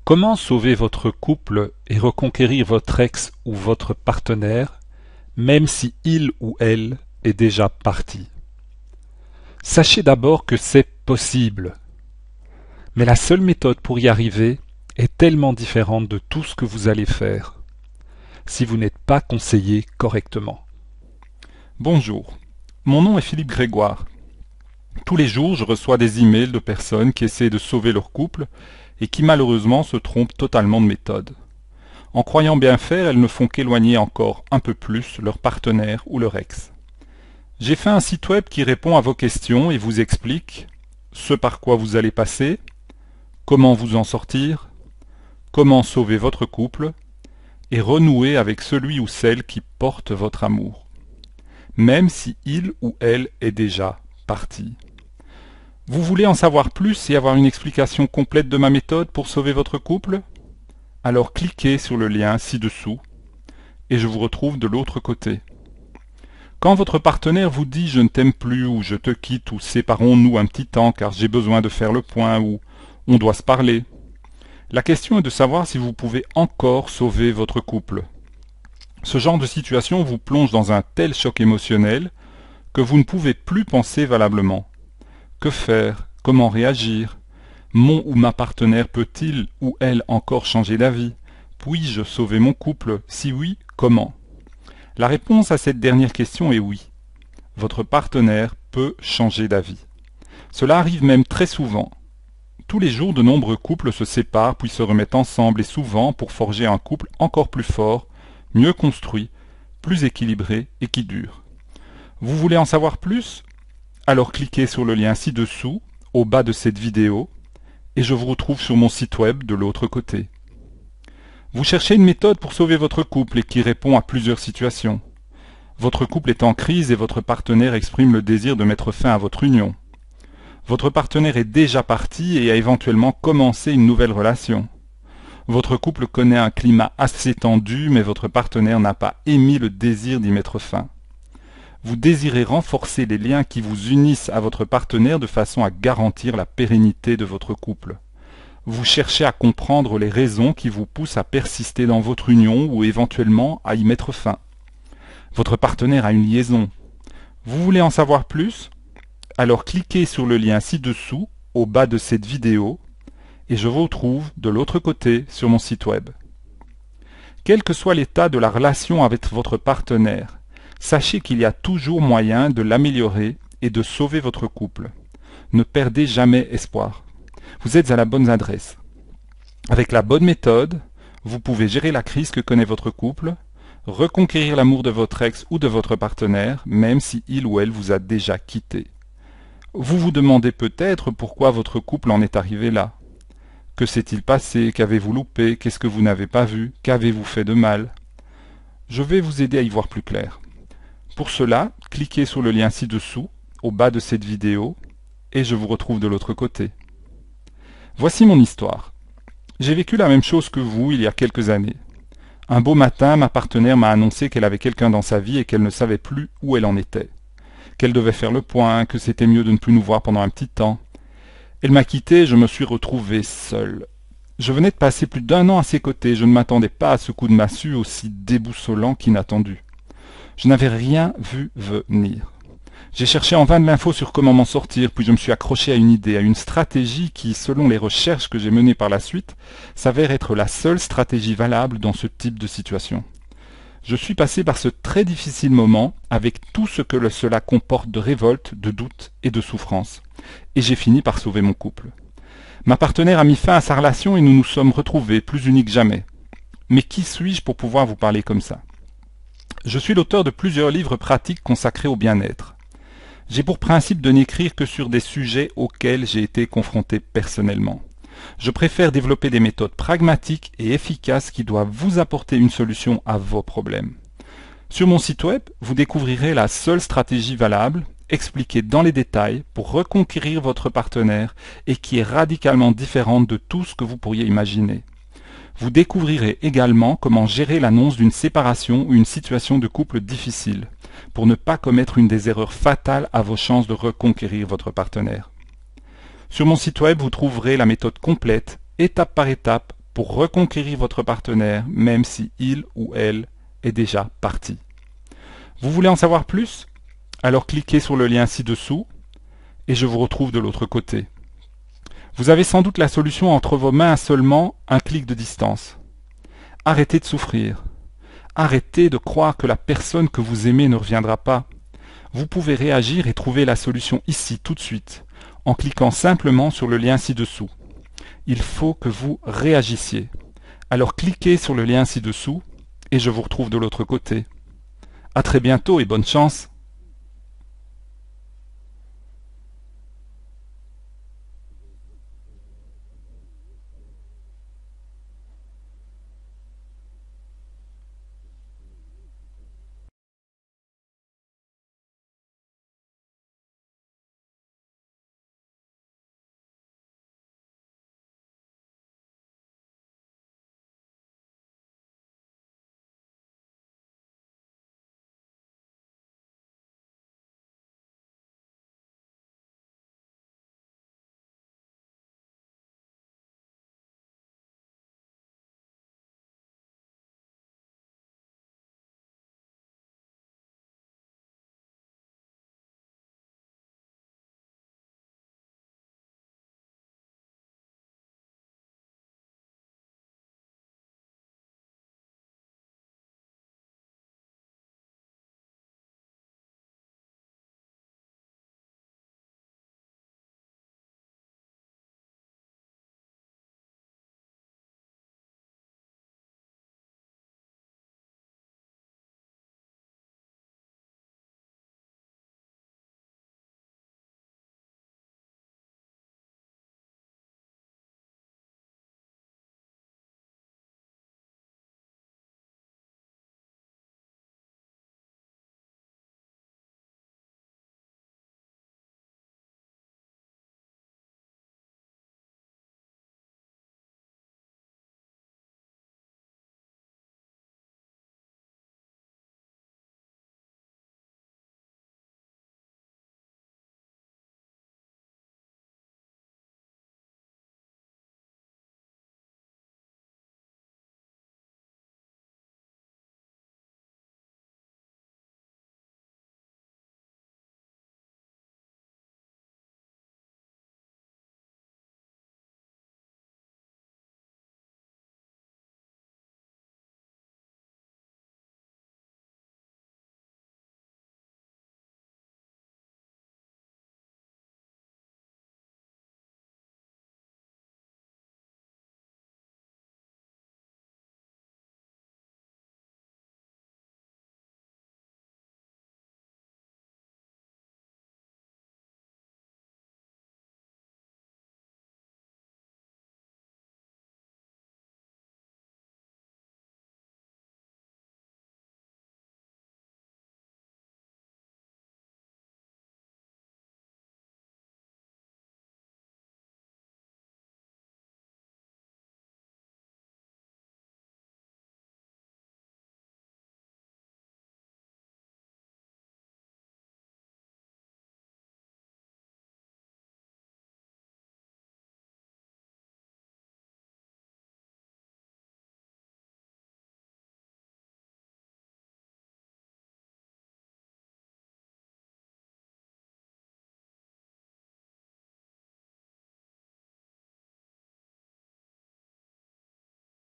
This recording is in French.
Comment sauver votre couple et reconquérir votre ex ou votre partenaire, même si il ou elle est déjà parti? Sachez d'abord que c'est possible. Mais la seule méthode pour y arriver est tellement différente de tout ce que vous allez faire, si vous n'êtes pas conseillé correctement. Bonjour, mon nom est Philippe Grégoire. Tous les jours, je reçois des emails de personnes qui essaient de sauver leur couple et qui malheureusement se trompent totalement de méthode. En croyant bien faire, elles ne font qu'éloigner encore un peu plus leur partenaire ou leur ex. J'ai fait un site web qui répond à vos questions et vous explique ce par quoi vous allez passer, comment vous en sortir, comment sauver votre couple et renouer avec celui ou celle qui porte votre amour, même si il ou elle est déjà parti. Vous voulez en savoir plus et avoir une explication complète de ma méthode pour sauver votre couple? Alors cliquez sur le lien ci-dessous et je vous retrouve de l'autre côté. Quand votre partenaire vous dit « je ne t'aime plus » ou « je te quitte » ou « séparons-nous un petit temps car j'ai besoin de faire le point » ou « on doit se parler », la question est de savoir si vous pouvez encore sauver votre couple. Ce genre de situation vous plonge dans un tel choc émotionnel que vous ne pouvez plus penser valablement. Que faire? Comment réagir? Mon ou ma partenaire peut-il ou elle encore changer d'avis? Puis-je sauver mon couple? Si oui, comment? La réponse à cette dernière question est oui. Votre partenaire peut changer d'avis. Cela arrive même très souvent. Tous les jours, de nombreux couples se séparent puis se remettent ensemble et souvent pour forger un couple encore plus fort, mieux construit, plus équilibré et qui dure. Vous voulez en savoir plus? Alors cliquez sur le lien ci-dessous, au bas de cette vidéo, et je vous retrouve sur mon site web de l'autre côté. Vous cherchez une méthode pour sauver votre couple et qui répond à plusieurs situations. Votre couple est en crise et votre partenaire exprime le désir de mettre fin à votre union. Votre partenaire est déjà parti et a éventuellement commencé une nouvelle relation. Votre couple connaît un climat assez tendu, mais votre partenaire n'a pas émis le désir d'y mettre fin. Vous désirez renforcer les liens qui vous unissent à votre partenaire de façon à garantir la pérennité de votre couple. Vous cherchez à comprendre les raisons qui vous poussent à persister dans votre union ou éventuellement à y mettre fin. Votre partenaire a une liaison. Vous voulez en savoir plus? Alors cliquez sur le lien ci-dessous, au bas de cette vidéo, et je vous retrouve de l'autre côté sur mon site web. Quel que soit l'état de la relation avec votre partenaire, sachez qu'il y a toujours moyen de l'améliorer et de sauver votre couple. Ne perdez jamais espoir. Vous êtes à la bonne adresse. Avec la bonne méthode, vous pouvez gérer la crise que connaît votre couple, reconquérir l'amour de votre ex ou de votre partenaire, même si il ou elle vous a déjà quitté. Vous vous demandez peut-être pourquoi votre couple en est arrivé là. Que s'est-il passé? Qu'avez-vous loupé? Qu'est-ce que vous n'avez pas vu? Qu'avez-vous fait de mal? Je vais vous aider à y voir plus clair. Pour cela, cliquez sur le lien ci-dessous, au bas de cette vidéo, et je vous retrouve de l'autre côté. Voici mon histoire. J'ai vécu la même chose que vous il y a quelques années. Un beau matin, ma partenaire m'a annoncé qu'elle avait quelqu'un dans sa vie et qu'elle ne savait plus où elle en était. Qu'elle devait faire le point, que c'était mieux de ne plus nous voir pendant un petit temps. Elle m'a quitté et je me suis retrouvé seul. Je venais de passer plus d'1 an à ses côtés, je ne m'attendais pas à ce coup de massue aussi déboussolant qu'inattendu. Je n'avais rien vu venir. J'ai cherché en vain de l'info sur comment m'en sortir, puis je me suis accroché à une idée, à une stratégie qui, selon les recherches que j'ai menées par la suite, s'avère être la seule stratégie valable dans ce type de situation. Je suis passé par ce très difficile moment avec tout ce que cela comporte de révolte, de doute et de souffrance. Et j'ai fini par sauver mon couple. Ma partenaire a mis fin à sa relation et nous nous sommes retrouvés, plus unis que jamais. Mais qui suis-je pour pouvoir vous parler comme ça? Je suis l'auteur de plusieurs livres pratiques consacrés au bien-être. J'ai pour principe de n'écrire que sur des sujets auxquels j'ai été confronté personnellement. Je préfère développer des méthodes pragmatiques et efficaces qui doivent vous apporter une solution à vos problèmes. Sur mon site web, vous découvrirez la seule stratégie valable, expliquée dans les détails pour reconquérir votre partenaire et qui est radicalement différente de tout ce que vous pourriez imaginer. Vous découvrirez également comment gérer l'annonce d'une séparation ou une situation de couple difficile, pour ne pas commettre une des erreurs fatales à vos chances de reconquérir votre partenaire. Sur mon site web, vous trouverez la méthode complète, étape par étape, pour reconquérir votre partenaire, même si il ou elle est déjà parti. Vous voulez en savoir plus? Alors cliquez sur le lien ci-dessous et je vous retrouve de l'autre côté. Vous avez sans doute la solution entre vos mains à seulement un clic de distance. Arrêtez de souffrir. Arrêtez de croire que la personne que vous aimez ne reviendra pas. Vous pouvez réagir et trouver la solution ici tout de suite, en cliquant simplement sur le lien ci-dessous. Il faut que vous réagissiez. Alors cliquez sur le lien ci-dessous et je vous retrouve de l'autre côté. À très bientôt et bonne chance!